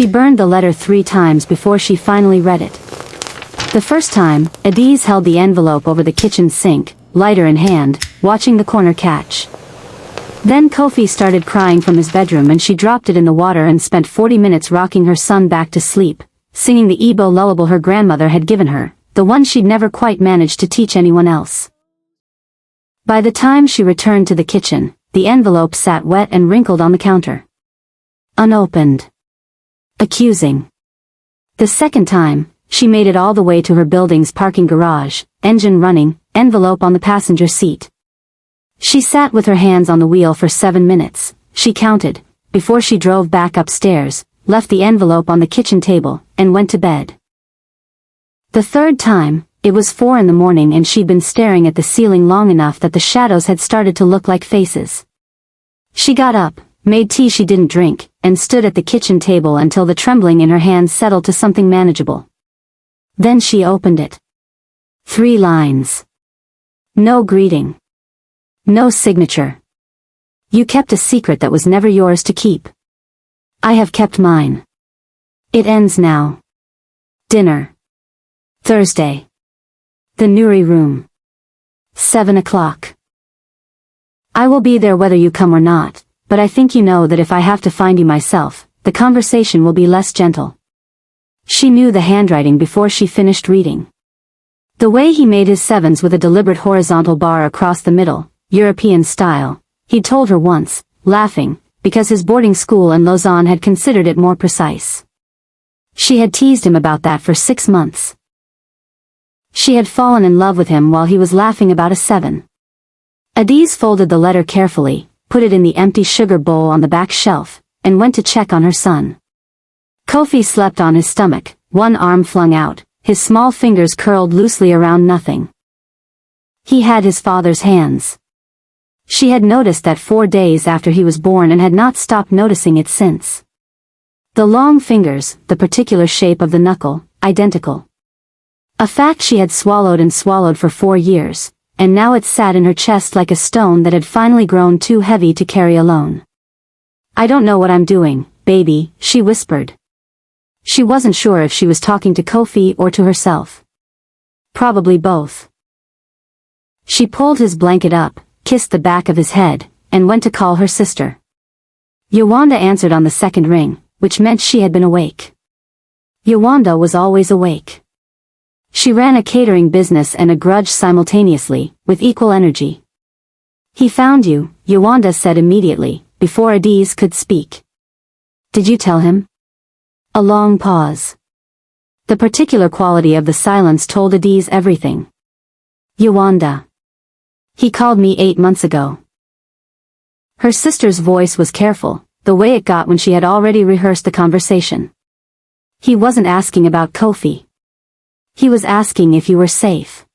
She burned the letter 3 times before she finally read it. The first time, Adaeze held the envelope over the kitchen sink, lighter in hand, watching the corner catch. Then Kofi started crying from his bedroom and she dropped it in the water and spent 40 minutes rocking her son back to sleep, singing the Igbo lullaby her grandmother had given her, the one she'd never quite managed to teach anyone else. By the time she returned to the kitchen, the envelope sat wet and wrinkled on the counter. Unopened. Accusing. The second time, she made it all the way to her building's parking garage, engine running, envelope on the passenger seat. She sat with her hands on the wheel for 7 minutes, she counted, before she drove back upstairs, left the envelope on the kitchen table, and went to bed. The third time, it was 4 in the morning and she'd been staring at the ceiling long enough that the shadows had started to look like faces. She got up, made tea she didn't drink, and stood at the kitchen table until the trembling in her hands settled to something manageable. Then she opened it. 3 lines. No greeting. No signature. You kept a secret that was never yours to keep. I have kept mine. It ends now. Dinner. Thursday. The Nuri room. 7 o'clock. I will be there whether you come or not, but I think you know that if I have to find you myself, the conversation will be less gentle. She knew the handwriting before she finished reading. The way he made his 7s with a deliberate horizontal bar across the middle, European style, he'd told her once, laughing, because his boarding school in Lausanne had considered it more precise. She had teased him about that for 6 months. She had fallen in love with him while he was laughing about a 7. Adaeze folded the letter carefully, put it in the empty sugar bowl on the back shelf, and went to check on her son. Kofi slept on his stomach, one arm flung out, his small fingers curled loosely around nothing. He had his father's hands. She had noticed that 4 days after he was born and had not stopped noticing it since. The long fingers, the particular shape of the knuckle, identical. A fact she had swallowed and swallowed for 4 years, and now it sat in her chest like a stone that had finally grown too heavy to carry alone. I don't know what I'm doing, baby, she whispered. She wasn't sure if she was talking to Kofi or to herself. Probably both. She pulled his blanket up, kissed the back of his head, and went to call her sister. Yolanda answered on the second ring, which meant she had been awake. Yolanda was always awake. She ran a catering business and a grudge simultaneously, with equal energy. He found you, Yolanda said immediately, before Adaeze could speak. Did you tell him? A long pause. The particular quality of the silence told Adaeze everything. Yolanda. He called me 8 months ago. Her sister's voice was careful, the way it got when she had already rehearsed the conversation. He wasn't asking about Kofi. He was asking if you were safe.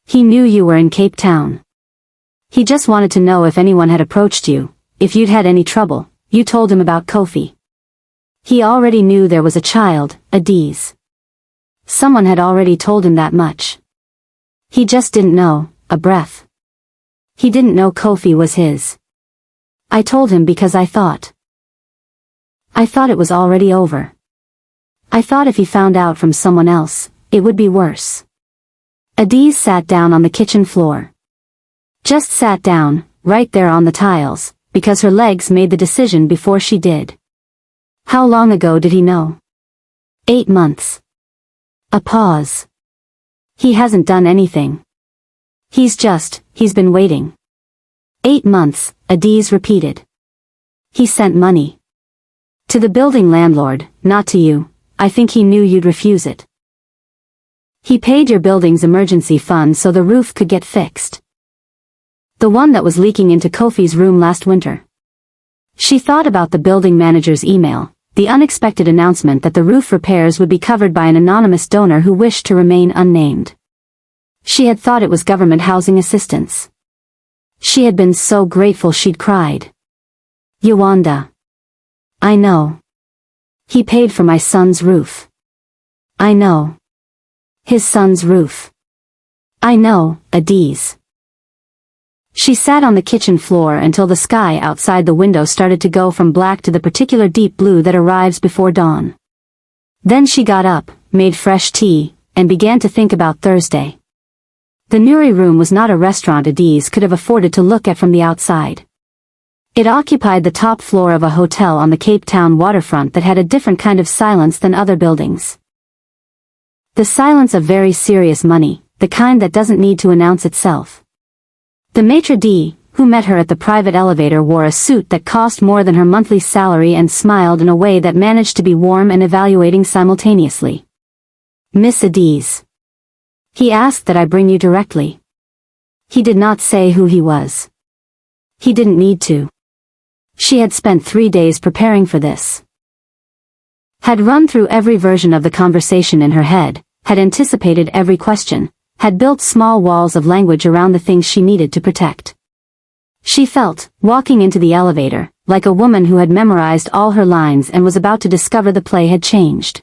He knew you were in Cape Town. He just wanted to know if anyone had approached you, if you'd had any trouble. You told him about Kofi. He already knew there was a child, Adaeze. Someone had already told him that much. He just didn't know, a breath. He didn't know Kofi was his. I told him because I thought it was already over. I thought if he found out from someone else, it would be worse. Adaeze sat down on the kitchen floor. Just sat down, right there on the tiles, because her legs made the decision before she did. How long ago did he know? 8 months. A pause. He hasn't done anything. He's been waiting. 8 months, Adaeze repeated. He sent money. To the building landlord, not to you. I think he knew you'd refuse it. He paid your building's emergency fund so the roof could get fixed. The one that was leaking into Kofi's room last winter. She thought about the building manager's email, the unexpected announcement that the roof repairs would be covered by an anonymous donor who wished to remain unnamed. She had thought it was government housing assistance. She had been so grateful she'd cried. Yolanda. I know. He paid for my son's roof. I know. His son's roof. I know, Adaeze. She sat on the kitchen floor until the sky outside the window started to go from black to the particular deep blue that arrives before dawn. Then she got up, made fresh tea, and began to think about Thursday. The Nuri room was not a restaurant Adaeze could have afforded to look at from the outside. It occupied the top floor of a hotel on the Cape Town waterfront that had a different kind of silence than other buildings. The silence of very serious money, the kind that doesn't need to announce itself. The maitre d', who met her at the private elevator, wore a suit that cost more than her monthly salary and smiled in a way that managed to be warm and evaluating simultaneously. "Miss Adaeze. He asked that I bring you directly." He did not say who he was. He didn't need to. She had spent 3 days preparing for this. Had run through every version of the conversation in her head, had anticipated every question, had built small walls of language around the things she needed to protect. She felt, walking into the elevator, like a woman who had memorized all her lines and was about to discover the play had changed.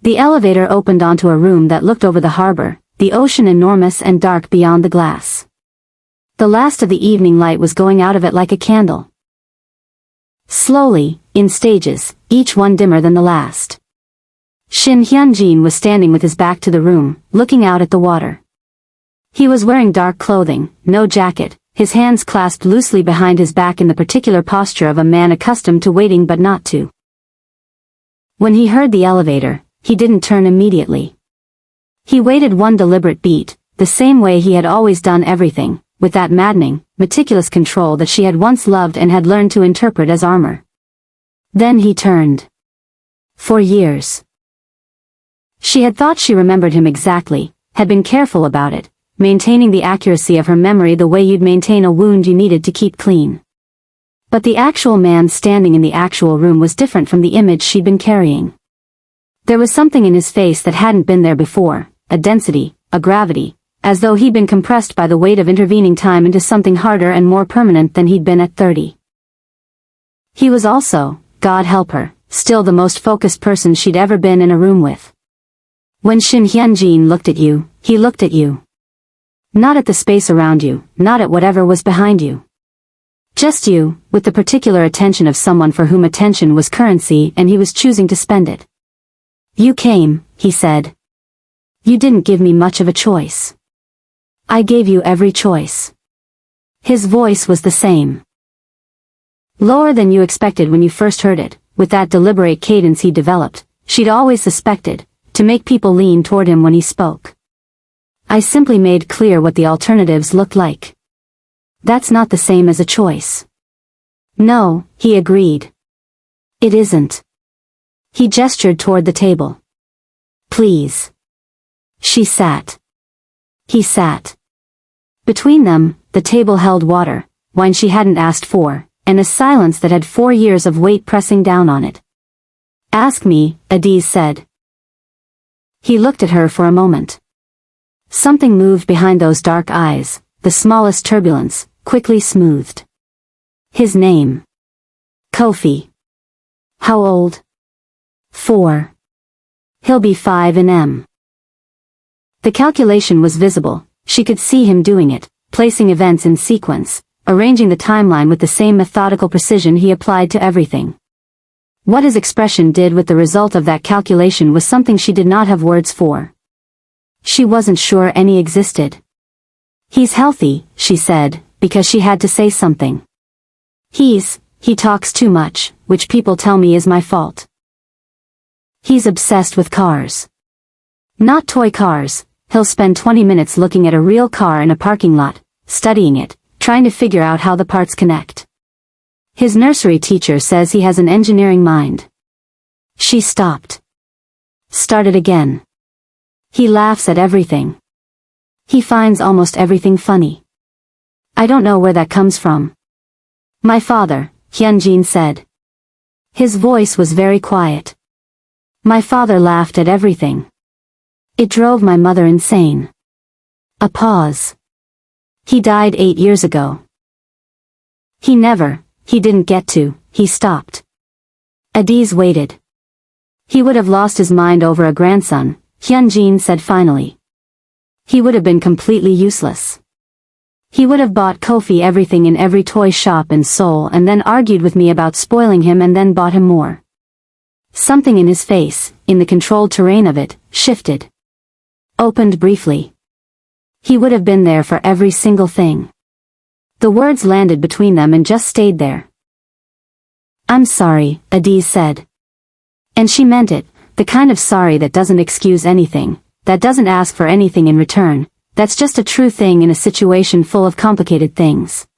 The elevator opened onto a room that looked over the harbor, the ocean enormous and dark beyond the glass. The last of the evening light was going out of it like a candle. Slowly, in stages, each one dimmer than the last. Shin Hyunjin was standing with his back to the room, looking out at the water. He was wearing dark clothing, no jacket, his hands clasped loosely behind his back in the particular posture of a man accustomed to waiting but not to. When he heard the elevator, he didn't turn immediately. He waited one deliberate beat, the same way he had always done everything, with that maddening, meticulous control that she had once loved and had learned to interpret as armor. Then he turned. For years. She had thought she remembered him exactly, had been careful about it, maintaining the accuracy of her memory the way you'd maintain a wound you needed to keep clean. But the actual man standing in the actual room was different from the image she'd been carrying. There was something in his face that hadn't been there before, a density, a gravity, as though he'd been compressed by the weight of intervening time into something harder and more permanent than he'd been at 30. He was also, God help her, still the most focused person she'd ever been in a room with. When Shin Hyunjin looked at you, he looked at you. Not at the space around you, not at whatever was behind you. Just you, with the particular attention of someone for whom attention was currency and he was choosing to spend it. "You came," he said. "You didn't give me much of a choice. I gave you every choice." His voice was the same. Lower than you expected when you first heard it, with that deliberate cadence he developed, she'd always suspected, to make people lean toward him when he spoke. "I simply made clear what the alternatives looked like. That's not the same as a choice." "No," he agreed. "It isn't." He gestured toward the table. "Please." She sat. He sat. Between them, the table held water, wine she hadn't asked for, and a silence that had 4 years of weight pressing down on it. "Ask me," Adaeze said. He looked at her for a moment. Something moved behind those dark eyes, the smallest turbulence, quickly smoothed. His name. Kofi. How old? 4. He'll be 5 in M. The calculation was visible, she could see him doing it, placing events in sequence, arranging the timeline with the same methodical precision he applied to everything. What his expression did with the result of that calculation was something she did not have words for. She wasn't sure any existed. "He's healthy," she said, because she had to say something. He talks too much, which people tell me is my fault. He's obsessed with cars. Not toy cars. He'll spend 20 minutes looking at a real car in a parking lot, studying it, trying to figure out how the parts connect. His nursery teacher says he has an engineering mind." She stopped. Started again. "He laughs at everything. He finds almost everything funny. I don't know where that comes from." "My father," Hyunjin said. His voice was very quiet. "My father laughed at everything. It drove my mother insane." A pause. "He died 8 years ago." He didn't get to, he stopped. Adaeze waited. "He would have lost his mind over a grandson," Hyunjin said finally. "He would have been completely useless. He would have bought Kofi everything in every toy shop in Seoul and then argued with me about spoiling him and then bought him more. Something in his face, in the controlled terrain of it, shifted. Opened briefly. He would have been there for every single thing. The words landed between them and just stayed there. "I'm sorry," Adaeze said. And she meant it, the kind of sorry that doesn't excuse anything, that doesn't ask for anything in return, that's just a true thing in a situation full of complicated things.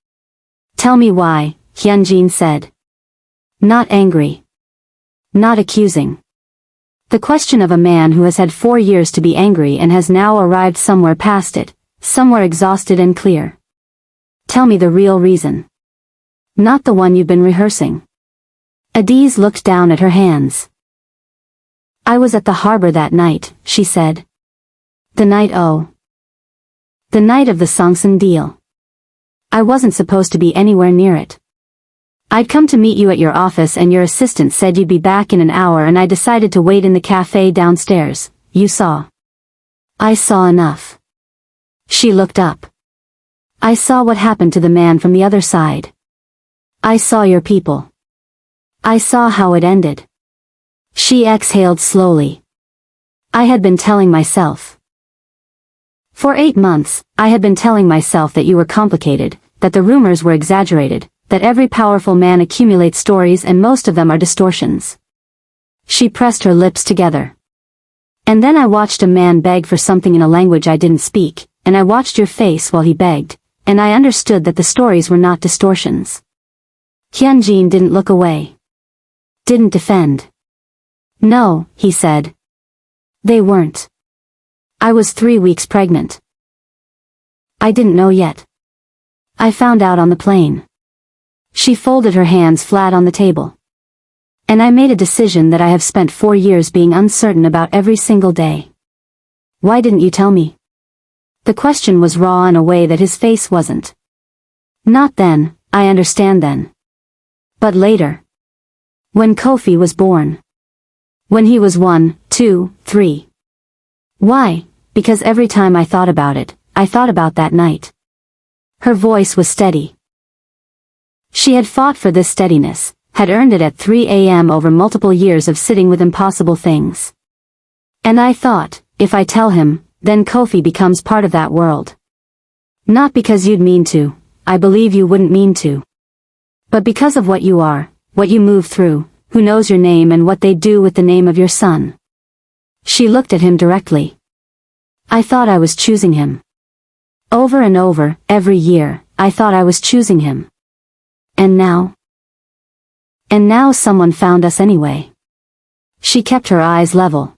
"Tell me why," Hyunjin said. Not angry. Not accusing. The question of a man who has had 4 years to be angry and has now arrived somewhere past it, somewhere exhausted and clear. "Tell me the real reason. Not the one you've been rehearsing." Adaeze looked down at her hands. "I was at the harbor that night," she said. The night the night of the Songsan deal. I wasn't supposed to be anywhere near it. I'd come to meet you at your office and your assistant said you'd be back in an hour and I decided to wait in the cafe downstairs. You saw. I saw enough. She looked up. I saw what happened to the man from the other side. I saw your people. I saw how it ended. She exhaled slowly. I had been telling myself. For 8 months, I had been telling myself that you were complicated, that the rumors were exaggerated, that every powerful man accumulates stories and most of them are distortions. She pressed her lips together. And then I watched a man beg for something in a language I didn't speak, and I watched your face while he begged, and I understood that the stories were not distortions. Hyunjin didn't look away. Didn't defend. No, he said. They weren't. I was 3 weeks pregnant. I didn't know yet. I found out on the plane. She folded her hands flat on the table. And I made a decision that I have spent 4 years being uncertain about every single day. Why didn't you tell me? The question was raw in a way that his face wasn't. Not then, I understand then. But later. When Kofi was born. When he was 1, 2, 3. Why? Because every time I thought about it, I thought about that night. Her voice was steady. She had fought for this steadiness, had earned it at 3 a.m. over multiple years of sitting with impossible things. And I thought, if I tell him, then Kofi becomes part of that world. Not because you'd mean to, I believe you wouldn't mean to. But because of what you are, what you move through, who knows your name and what they do with the name of your son. She looked at him directly. I thought I was choosing him. Over and over, every year, I thought I was choosing him. And now? And now someone found us anyway. She kept her eyes level.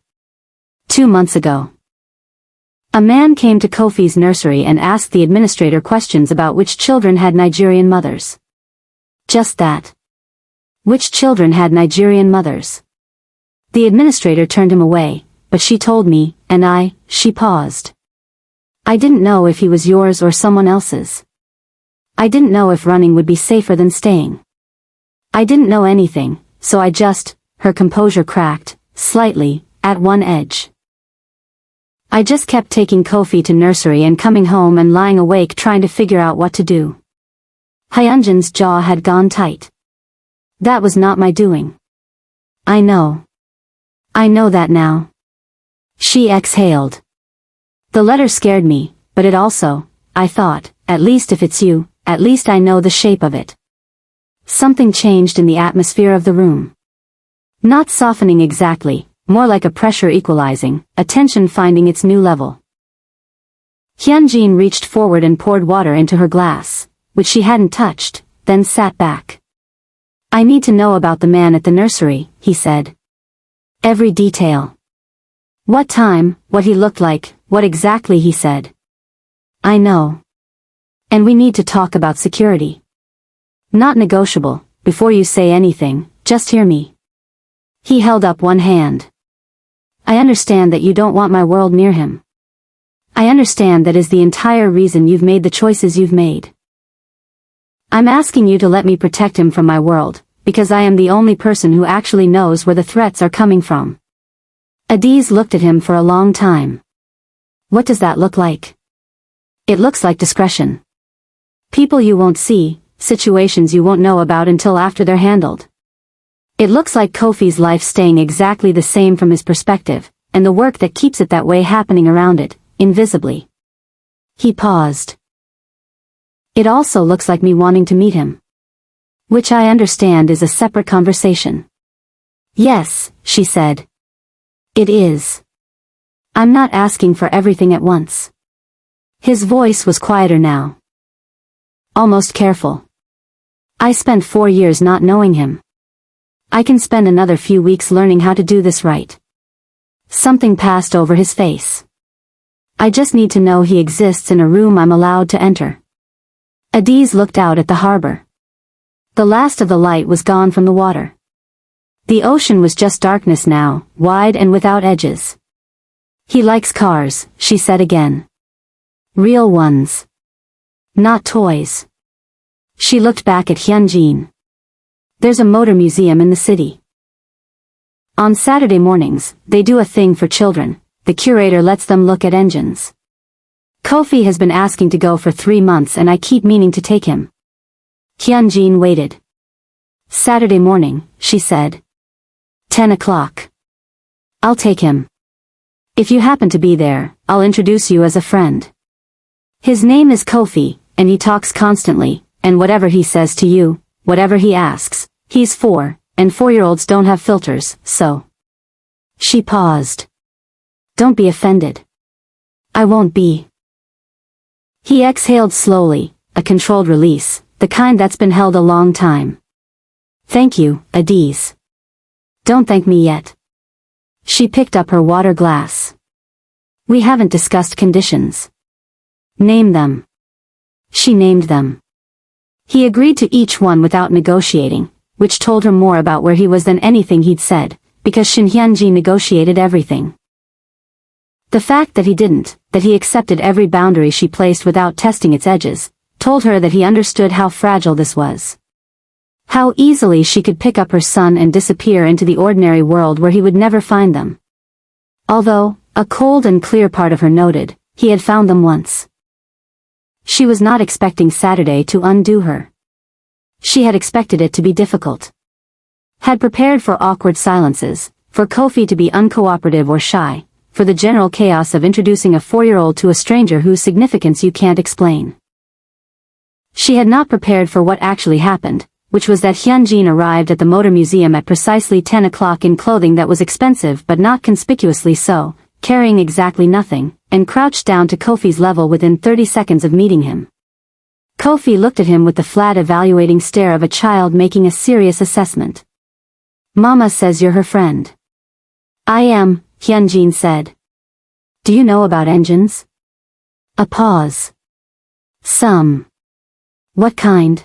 2 months ago. A man came to Kofi's nursery and asked the administrator questions about which children had Nigerian mothers. Just that. Which children had Nigerian mothers? The administrator turned him away, but she told me, and she paused. I didn't know if he was yours or someone else's. I didn't know if running would be safer than staying. I didn't know anything, so her composure cracked, slightly, at one edge. I just kept taking Kofi to nursery and coming home and lying awake trying to figure out what to do. Hyunjin's jaw had gone tight. That was not my doing. I know. I know that now. She exhaled. The letter scared me, but it also, I thought, at least if it's you, at least I know the shape of it. Something changed in the atmosphere of the room. Not softening exactly, more like a pressure equalizing, a tension finding its new level. Hyunjin reached forward and poured water into her glass, which she hadn't touched, then sat back. I need to know about the man at the nursery, he said. Every detail. What time, what he looked like, what exactly he said. I know. And we need to talk about security. Not negotiable, before you say anything, just hear me. He held up one hand. I understand that you don't want my world near him. I understand that is the entire reason you've made the choices you've made. I'm asking you to let me protect him from my world, because I am the only person who actually knows where the threats are coming from. Adaeze looked at him for a long time. What does that look like? It looks like discretion. People you won't see, situations you won't know about until after they're handled. It looks like Kofi's life staying exactly the same from his perspective, and the work that keeps it that way happening around it, invisibly. He paused. It also looks like me wanting to meet him. Which I understand is a separate conversation. Yes, she said. It is. I'm not asking for everything at once. His voice was quieter now. Almost careful. I spent 4 years not knowing him. I can spend another few weeks learning how to do this right. Something passed over his face. I just need to know he exists in a room I'm allowed to enter. Adaeze looked out at the harbor. The last of the light was gone from the water. The ocean was just darkness now, wide and without edges. He likes cars, she said again. Real ones. Not toys. She looked back at Hyunjin. There's a motor museum in the city. On Saturday mornings, they do a thing for children. The curator lets them look at engines. Kofi has been asking to go for 3 months and I keep meaning to take him. Hyunjin waited. Saturday morning, she said. 10 o'clock. I'll take him. If you happen to be there, I'll introduce you as a friend. His name is Kofi, and he talks constantly, and whatever he says to you, whatever he asks, he's 4, and 4-year-olds don't have filters, so. She paused. Don't be offended. I won't be. He exhaled slowly, a controlled release, the kind that's been held a long time. Thank you, Adaeze. Don't thank me yet. She picked up her water glass. We haven't discussed conditions. Name them. She named them. He agreed to each one without negotiating, which told her more about where he was than anything he'd said, because Shin Hyunjin negotiated everything. The fact that he didn't, that he accepted every boundary she placed without testing its edges, told her that he understood how fragile this was. How easily she could pick up her son and disappear into the ordinary world where he would never find them. Although, a cold and clear part of her noted, he had found them once. She was not expecting Saturday to undo her. She had expected it to be difficult. Had prepared for awkward silences, for Kofi to be uncooperative or shy, for the general chaos of introducing a 4-year-old to a stranger whose significance you can't explain. She had not prepared for what actually happened, which was that Hyunjin arrived at the motor museum at precisely 10 o'clock in clothing that was expensive but not conspicuously so, carrying exactly nothing, and crouched down to Kofi's level within 30 seconds of meeting him. Kofi looked at him with the flat evaluating stare of a child making a serious assessment. Mama says you're her friend. I am, Hyunjin said. Do you know about engines? A pause. Some. What kind?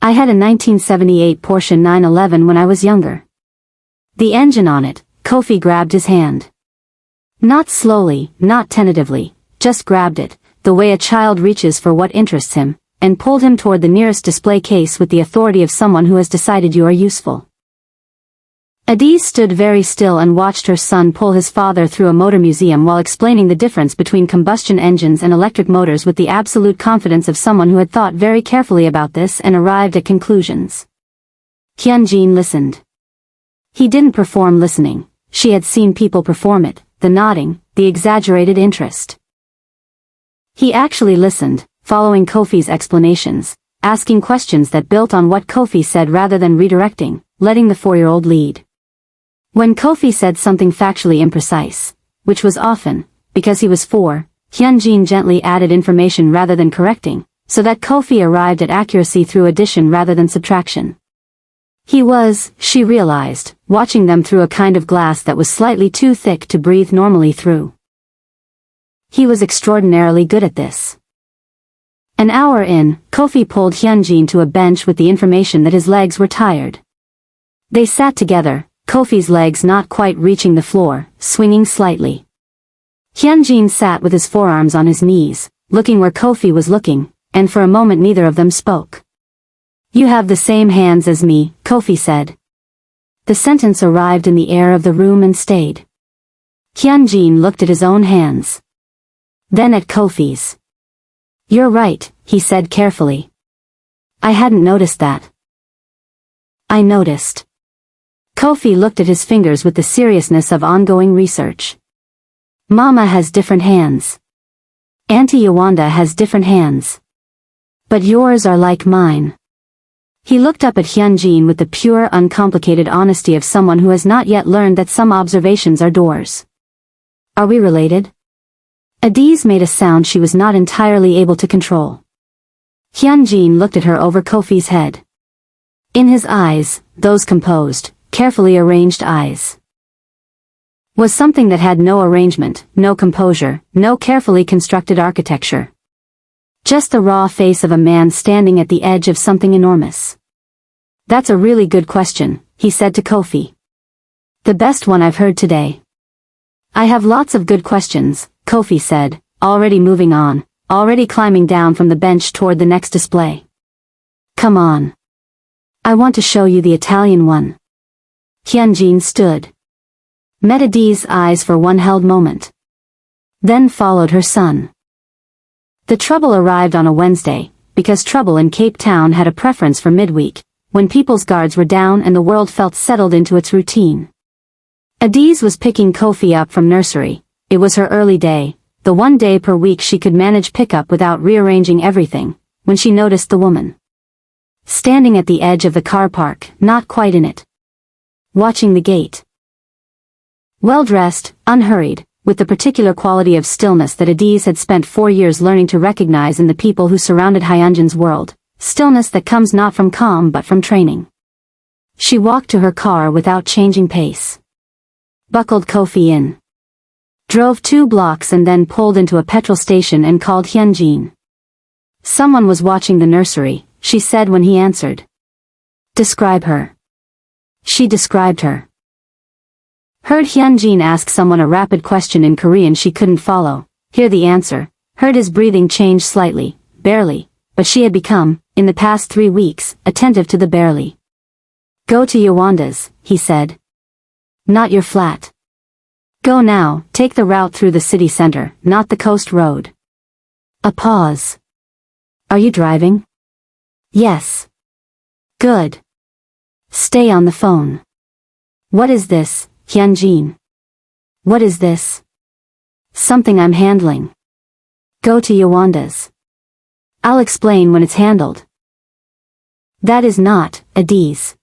I had a 1978 Porsche 911 when I was younger. The engine on it, Kofi grabbed his hand. Not slowly, not tentatively, just grabbed it, the way a child reaches for what interests him, and pulled him toward the nearest display case with the authority of someone who has decided you are useful. Adaeze stood very still and watched her son pull his father through a motor museum while explaining the difference between combustion engines and electric motors with the absolute confidence of someone who had thought very carefully about this and arrived at conclusions. Hyunjin listened. He didn't perform listening. She had seen people perform it, the nodding, the exaggerated interest. He actually listened, following Kofi's explanations, asking questions that built on what Kofi said rather than redirecting, letting the 4-year-old lead. When Kofi said something factually imprecise, which was often, because he was 4, Hyunjin gently added information rather than correcting, so that Kofi arrived at accuracy through addition rather than subtraction. He was, she realized, watching them through a kind of glass that was slightly too thick to breathe normally through. He was extraordinarily good at this. An hour in, Kofi pulled Hyunjin to a bench with the information that his legs were tired. They sat together, Kofi's legs not quite reaching the floor, swinging slightly. Hyunjin sat with his forearms on his knees, looking where Kofi was looking, and for a moment neither of them spoke. You have the same hands as me, Kofi said. The sentence arrived in the air of the room and stayed. Hyunjin looked at his own hands. Then at Kofi's. You're right, he said carefully. I hadn't noticed that. I noticed. Kofi looked at his fingers with the seriousness of ongoing research. Mama has different hands. Auntie Yawanda has different hands. But yours are like mine. He looked up at Hyunjin with the pure, uncomplicated honesty of someone who has not yet learned that some observations are doors. Are we related? Adaeze made a sound she was not entirely able to control. Hyunjin looked at her over Kofi's head. In his eyes, those composed, carefully arranged eyes, was something that had no arrangement, no composure, no carefully constructed architecture. Just the raw face of a man standing at the edge of something enormous. That's a really good question, he said to Kofi. The best one I've heard today. I have lots of good questions, Kofi said, already moving on, already climbing down from the bench toward the next display. Come on. I want to show you the Italian one. Hyunjin stood. Met Adaeze's eyes for one held moment. Then followed her son. The trouble arrived on a Wednesday, because trouble in Cape Town had a preference for midweek, when people's guards were down and the world felt settled into its routine. Adaeze was picking Kofi up from nursery. It was her early day, the one day per week she could manage pickup without rearranging everything, when she noticed the woman. Standing at the edge of the car park, not quite in it. Watching the gate. Well-dressed, unhurried, with the particular quality of stillness that Adaeze had spent 4 years learning to recognize in the people who surrounded Hyunjin's world, stillness that comes not from calm but from training. She walked to her car without changing pace. Buckled Kofi in. Drove 2 blocks and then pulled into a petrol station and called Hyunjin. Someone was watching the nursery, she said when he answered. Describe her. She described her. Heard Hyunjin ask someone a rapid question in Korean she couldn't follow, hear the answer, heard his breathing change slightly, barely, but she had become, in the past 3 weeks, attentive to the barely. Go to Yawanda's, he said. Not your flat. Go now, take the route through the city center, not the coast road. A pause. Are you driving? Yes. Good. Stay on the phone. What is this, Hyunjin? What is this? Something I'm handling. Go to Yawanda's. I'll explain when it's handled. That is not, Adaeze.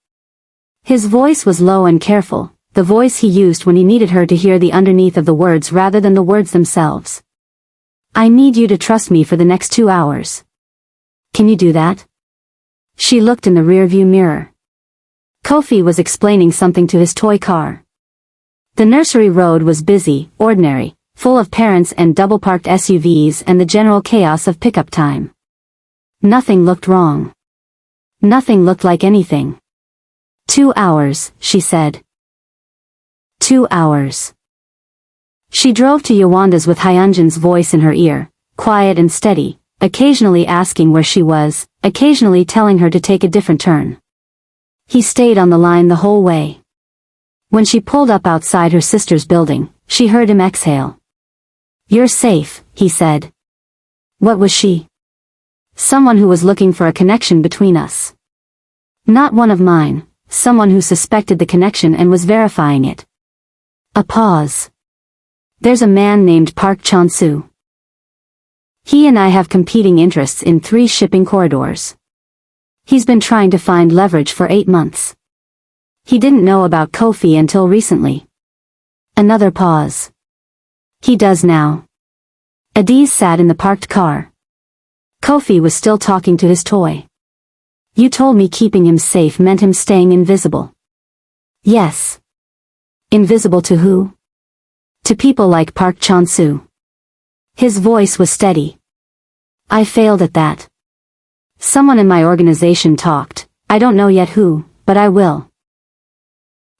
His voice was low and careful, the voice he used when he needed her to hear the underneath of the words rather than the words themselves. I need you to trust me for the next 2 hours. Can you do that? She looked in the rearview mirror. Kofi was explaining something to his toy car. The nursery road was busy, ordinary, full of parents and double-parked SUVs and the general chaos of pickup time. Nothing looked wrong. Nothing looked like anything. 2 hours, she said. 2 hours. She drove to Yawanda's with Hyunjin's voice in her ear, quiet and steady, occasionally asking where she was, occasionally telling her to take a different turn. He stayed on the line the whole way. When she pulled up outside her sister's building, she heard him exhale. You're safe, he said. What was she? Someone who was looking for a connection between us. Not one of mine, someone who suspected the connection and was verifying it. A pause. There's a man named Park Chan-soo. He and I have competing interests in 3 shipping corridors. He's been trying to find leverage for 8 months. He didn't know about Kofi until recently. Another pause. He does now. Adaeze sat in the parked car. Kofi was still talking to his toy. You told me keeping him safe meant him staying invisible. Yes. Invisible to who? To people like Park Chan-soo. His voice was steady. I failed at that. Someone in my organization talked, I don't know yet who, but I will.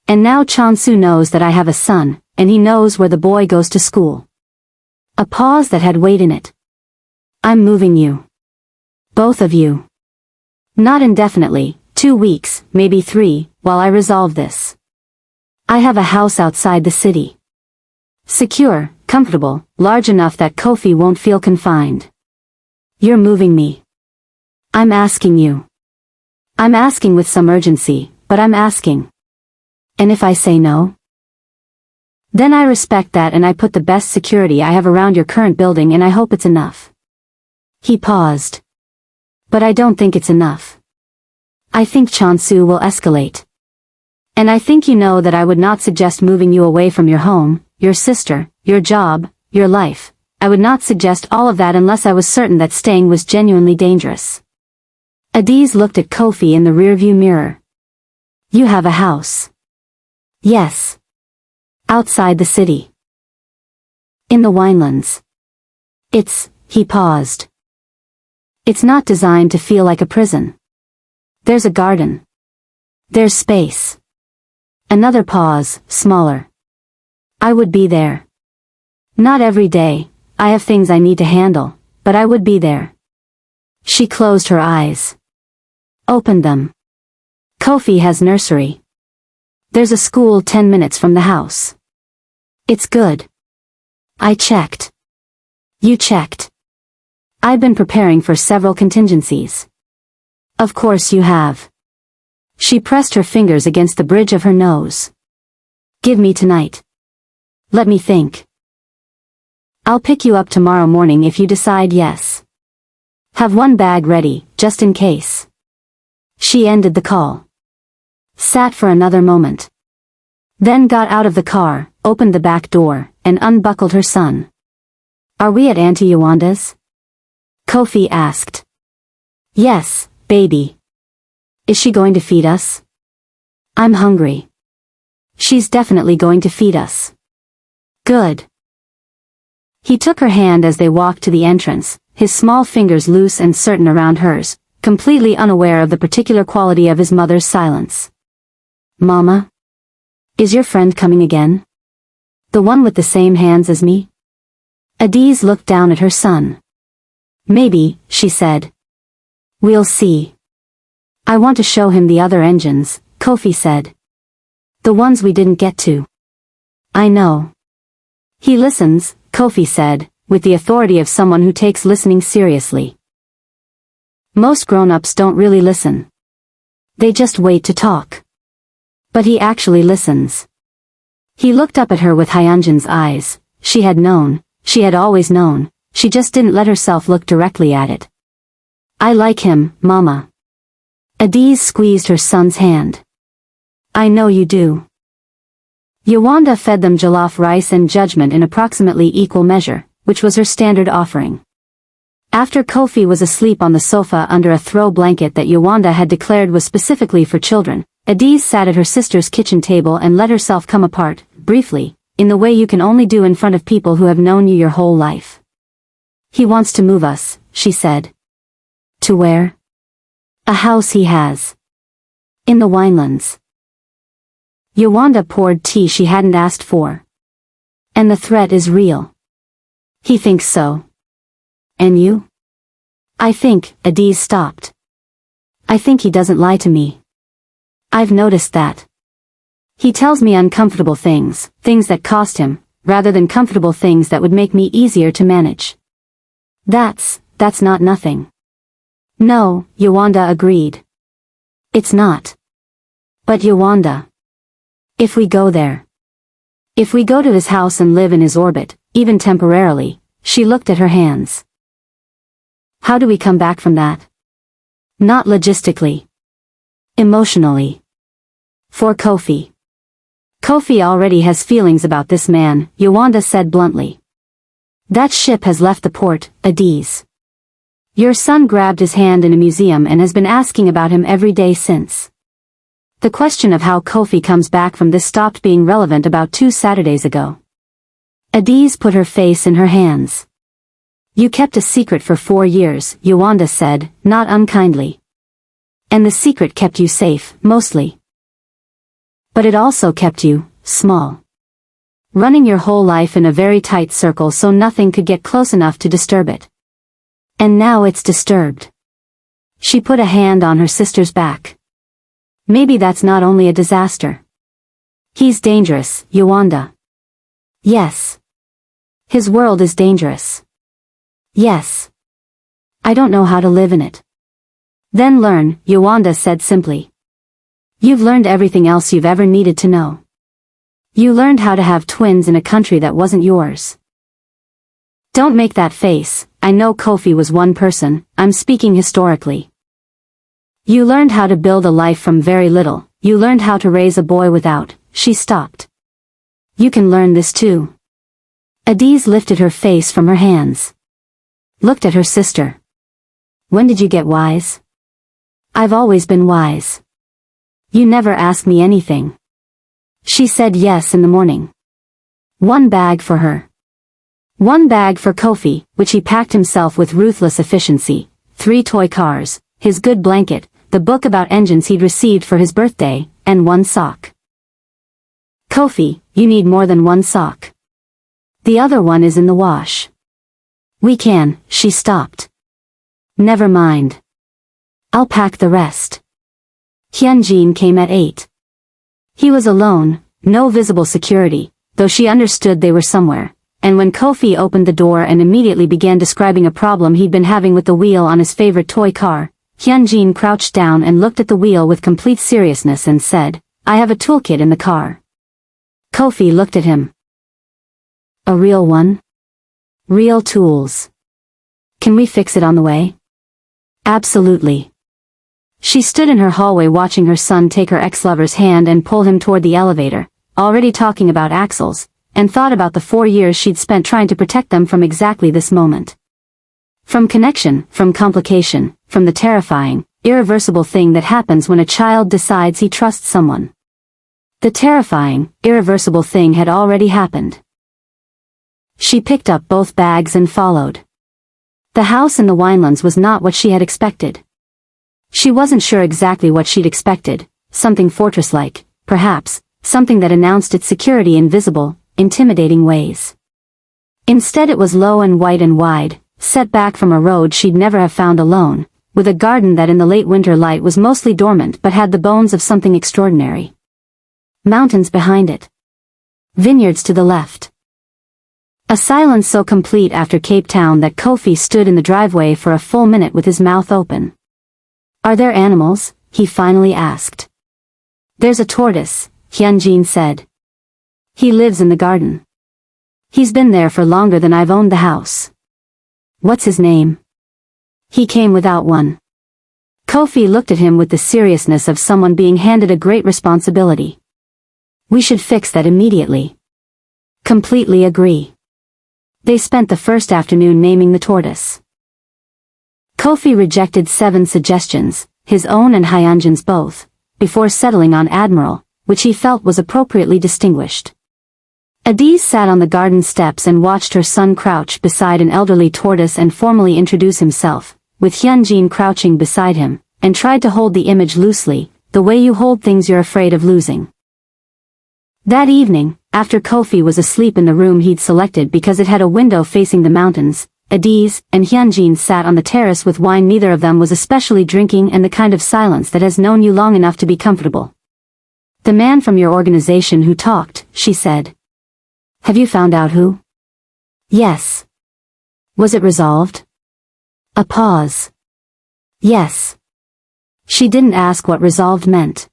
And now Chan-soo knows that I have a son, and he knows where the boy goes to school. A pause that had weight in it. I'm moving you. Both of you. Not indefinitely, 2 weeks, maybe 3, while I resolve this. I have a house outside the city. Secure, comfortable, large enough that Kofi won't feel confined. You're moving me. I'm asking you. I'm asking with some urgency, but I'm asking. And if I say no? Then I respect that and I put the best security I have around your current building and I hope it's enough. He paused. But I don't think it's enough. I think Chansu will escalate. And I think you know that I would not suggest moving you away from your home, your sister, your job, your life. I would not suggest all of that unless I was certain that staying was genuinely dangerous. Adaeze looked at Kofi in the rearview mirror. You have a house. Yes. Outside the city. In the winelands. He paused. It's not designed to feel like a prison. There's a garden. There's space. Another pause, smaller. I would be there. Not every day, I have things I need to handle, but I would be there. She closed her eyes. Opened them. Kofi has nursery. There's a school 10 minutes from the house. It's good. I checked. You checked. I've been preparing for several contingencies. Of course you have. She pressed her fingers against the bridge of her nose. Give me tonight. Let me think. I'll pick you up tomorrow morning if you decide yes. Have one bag ready, just in case. She ended the call. Sat for another moment. Then got out of the car, opened the back door, and unbuckled her son. Are we at Auntie Yowanda's? Kofi asked. Yes, baby. Is she going to feed us? I'm hungry. She's definitely going to feed us. Good. He took her hand as they walked to the entrance, his small fingers loose and certain around hers, completely unaware of the particular quality of his mother's silence. Mama? Is your friend coming again? The one with the same hands as me? Adaeze looked down at her son. Maybe, she said. We'll see. I want to show him the other engines, Kofi said. The ones we didn't get to. I know. He listens, Kofi said, with the authority of someone who takes listening seriously. Most grown-ups don't really listen. They just wait to talk. But he actually listens. He looked up at her with Hyunjin's eyes. She had known, she had always known, she just didn't let herself look directly at it. I like him, Mama. Adaeze squeezed her son's hand. I know you do. Yowanda fed them jollof rice and judgment in approximately equal measure, which was her standard offering. After Kofi was asleep on the sofa under a throw blanket that Yowanda had declared was specifically for children, Adaeze sat at her sister's kitchen table and let herself come apart, briefly, in the way you can only do in front of people who have known you your whole life. He wants to move us, she said. To where? A house he has. In the winelands. Yowanda poured tea she hadn't asked for. And the threat is real. He thinks so. And you? I think, Adaeze stopped. I think he doesn't lie to me. I've noticed that. He tells me uncomfortable things, things that cost him, rather than comfortable things that would make me easier to manage. That's not nothing. No, Yowanda agreed. It's not. But Yowanda. If we go there. If we go to his house and live in his orbit, even temporarily, she looked at her hands. How do we come back from that? Not logistically. Emotionally. For Kofi. Kofi already has feelings about this man, Yowanda said bluntly. That ship has left the port, Adaeze. Your son grabbed his hand in a museum and has been asking about him every day since. The question of how Kofi comes back from this stopped being relevant about 2 Saturdays ago. Adaeze put her face in her hands. You kept a secret for 4 years, Yowanda said, not unkindly. And the secret kept you safe, mostly. But it also kept you, small. Running your whole life in a very tight circle so nothing could get close enough to disturb it. And now it's disturbed. She put a hand on her sister's back. Maybe that's not only a disaster. He's dangerous, Yowanda. Yes. His world is dangerous. Yes. I don't know how to live in it. Then learn, Yolanda said simply. You've learned everything else you've ever needed to know. You learned how to have twins in a country that wasn't yours. Don't make that face, I know Kofi was one person, I'm speaking historically. You learned how to build a life from very little, you learned how to raise a boy without, she stopped. You can learn this too. Adaeze lifted her face from her hands. Looked at her sister. When did you get wise? I've always been wise. You never asked me anything. She said yes in the morning. 1 bag for her. 1 bag for Kofi, which he packed himself with ruthless efficiency, 3 toy cars, his good blanket, the book about engines he'd received for his birthday, and 1 sock. Kofi, you need more than 1 sock. The other one is in the wash. We can, she stopped. Never mind. I'll pack the rest. Hyunjin came at 8. He was alone, no visible security, though she understood they were somewhere, and when Kofi opened the door and immediately began describing a problem he'd been having with the wheel on his favorite toy car, Hyunjin crouched down and looked at the wheel with complete seriousness and said, I have a toolkit in the car. Kofi looked at him. A real one? Real tools. Can we fix it on the way? Absolutely. She stood in her hallway watching her son take her ex-lover's hand and pull him toward the elevator, already talking about axles, and thought about the 4 years she'd spent trying to protect them from exactly this moment. From connection, from complication, from the terrifying, irreversible thing that happens when a child decides he trusts someone. The terrifying, irreversible thing had already happened. She picked up both bags and followed. The house in the Winelands was not what she had expected. She wasn't sure exactly what she'd expected, something fortress-like, perhaps, something that announced its security in visible, intimidating ways. Instead it was low and white and wide, set back from a road she'd never have found alone, with a garden that in the late winter light was mostly dormant but had the bones of something extraordinary. Mountains behind it. Vineyards to the left. A silence so complete after Cape Town that Kofi stood in the driveway for a full minute with his mouth open. Are there animals? He finally asked. There's a tortoise, Hyunjin said. He lives in the garden. He's been there for longer than I've owned the house. What's his name? He came without one. Kofi looked at him with the seriousness of someone being handed a great responsibility. We should fix that immediately. Completely agree. They spent the first afternoon naming the tortoise. Kofi rejected 7 suggestions, his own and Hyunjin's both, before settling on Admiral, which he felt was appropriately distinguished. Adaeze sat on the garden steps and watched her son crouch beside an elderly tortoise and formally introduce himself, with Hyunjin crouching beside him, and tried to hold the image loosely, the way you hold things you're afraid of losing. That evening, after Kofi was asleep in the room he'd selected because it had a window facing the mountains, Adaeze and Hyunjin sat on the terrace with wine neither of them was especially drinking and the kind of silence that has known you long enough to be comfortable. The man from your organization who talked, she said. Have you found out who? Yes. Was it resolved? A pause. Yes. She didn't ask what resolved meant.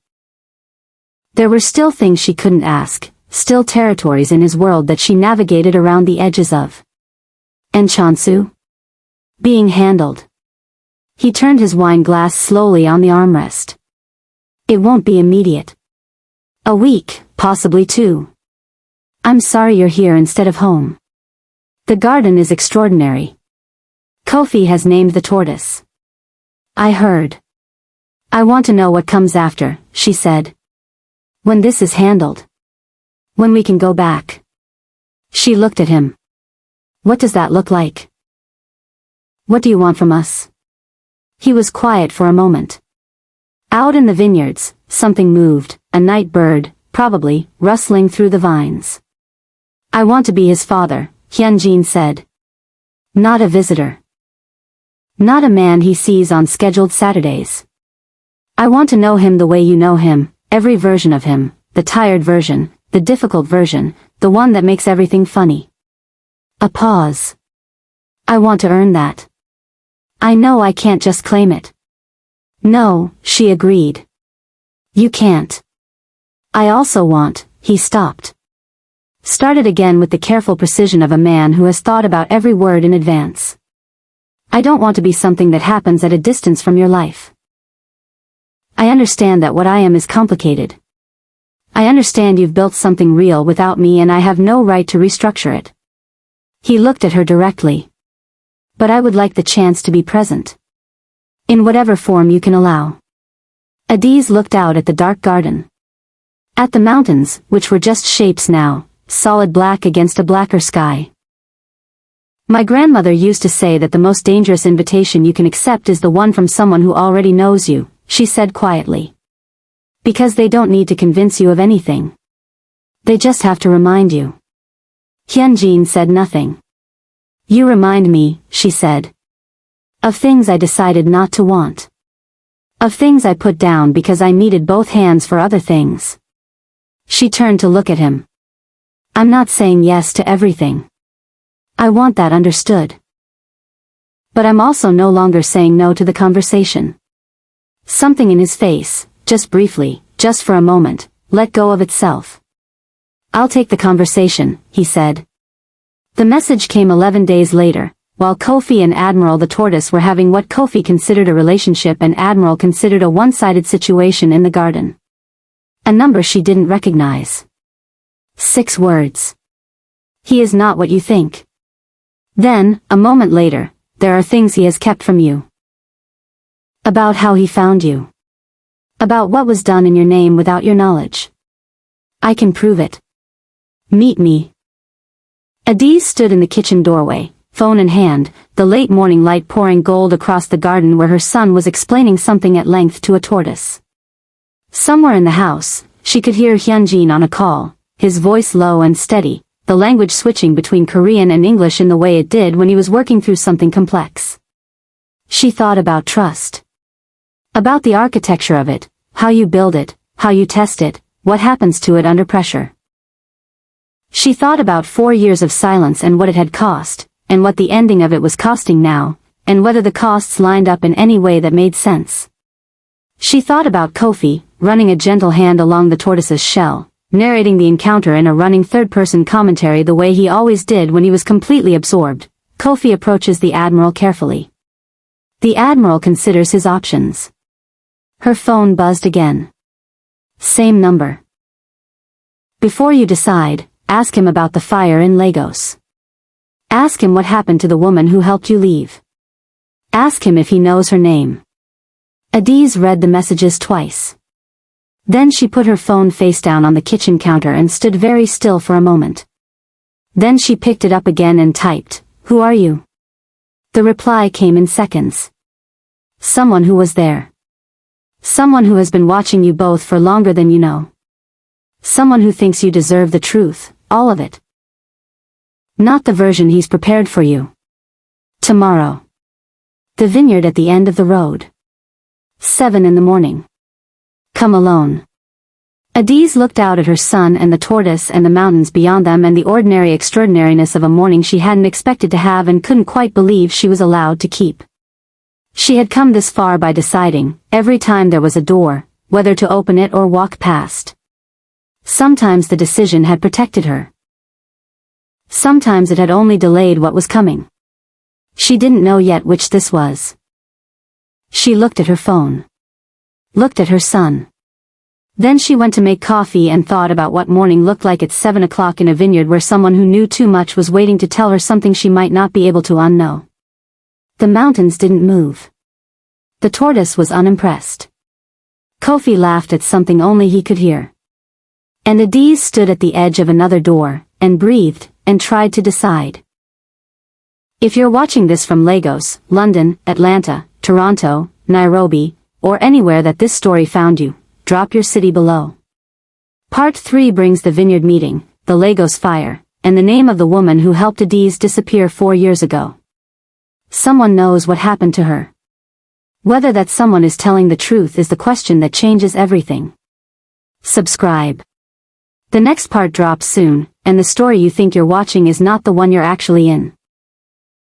There were still things she couldn't ask, still territories in his world that she navigated around the edges of. And Chansu? Being handled. He turned his wine glass slowly on the armrest. It won't be immediate. A week, possibly 2. I'm sorry you're here instead of home. The garden is extraordinary. Kofi has named the tortoise. I heard. I want to know what comes after, she said. When this is handled. When we can go back. She looked at him. What does that look like? What do you want from us? He was quiet for a moment. Out in the vineyards, something moved, a night bird, probably, rustling through the vines. I want to be his father, Hyunjin said. Not a visitor. Not a man he sees on scheduled Saturdays. I want to know him the way you know him, every version of him, the tired version, the difficult version, the one that makes everything funny. A pause. I want to earn that. I know I can't just claim it. No, she agreed. You can't. I also want, he stopped. Started again with the careful precision of a man who has thought about every word in advance. I don't want to be something that happens at a distance from your life. I understand that what I am is complicated. I understand you've built something real without me and I have no right to restructure it. He looked at her directly. But I would like the chance to be present. In whatever form you can allow. Adaeze looked out at the dark garden. At the mountains, which were just shapes now, solid black against a blacker sky. My grandmother used to say that the most dangerous invitation you can accept is the one from someone who already knows you, she said quietly. Because they don't need to convince you of anything. They just have to remind you. Hyunjin said nothing. You remind me, she said. Of things I decided not to want. Of things I put down because I needed both hands for other things. She turned to look at him. I'm not saying yes to everything. I want that understood. But I'm also no longer saying no to the conversation. Something in his face, just briefly, just for a moment, let go of itself. I'll take the conversation, he said. The message came 11 days later, while Kofi and Admiral the tortoise were having what Kofi considered a relationship and Admiral considered a one-sided situation in the garden. A number she didn't recognize. 6 words. He is not what you think. Then, a moment later, there are things he has kept from you. About how he found you. About what was done in your name without your knowledge. I can prove it. Meet me. Adaeze stood in the kitchen doorway, phone in hand, the late morning light pouring gold across the garden where her son was explaining something at length to a tortoise. Somewhere in the house, she could hear Hyunjin on a call, his voice low and steady, the language switching between Korean and English in the way it did when he was working through something complex. She thought about trust. About the architecture of it, how you build it, how you test it, what happens to it under pressure. She thought about 4 years of silence and what it had cost, and what the ending of it was costing now, and whether the costs lined up in any way that made sense. She thought about Kofi, running a gentle hand along the tortoise's shell, narrating the encounter in a running third-person commentary the way he always did when he was completely absorbed. Kofi approaches the Admiral carefully. The Admiral considers his options. Her phone buzzed again. Same number. Before you decide, ask him about the fire in Lagos. Ask him what happened to the woman who helped you leave. Ask him if he knows her name. Adaeze read the messages twice. Then she put her phone face down on the kitchen counter and stood very still for a moment. Then she picked it up again and typed, "Who are you?" The reply came in seconds. Someone who was there. Someone who has been watching you both for longer than you know. Someone who thinks you deserve the truth, all of it. Not the version he's prepared for you. Tomorrow. The vineyard at the end of the road. 7 in the morning. Come alone. Adaeze looked out at her son and the tortoise and the mountains beyond them and the ordinary extraordinariness of a morning she hadn't expected to have and couldn't quite believe she was allowed to keep. She had come this far by deciding, every time there was a door, whether to open it or walk past. Sometimes the decision had protected her. Sometimes it had only delayed what was coming. She didn't know yet which this was. She looked at her phone. Looked at her son. Then she went to make coffee and thought about what morning looked like at 7 o'clock in a vineyard where someone who knew too much was waiting to tell her something she might not be able to unknow. The mountains didn't move. The tortoise was unimpressed. Kofi laughed at something only he could hear. And Adaeze stood at the edge of another door, and breathed, and tried to decide. If you're watching this from Lagos, London, Atlanta, Toronto, Nairobi, or anywhere that this story found you, drop your city below. Part 3 brings the vineyard meeting, the Lagos fire, and the name of the woman who helped Adaeze disappear 4 years ago. Someone knows what happened to her. Whether that someone is telling the truth is the question that changes everything. Subscribe. The next part drops soon, and the story you think you're watching is not the one you're actually in.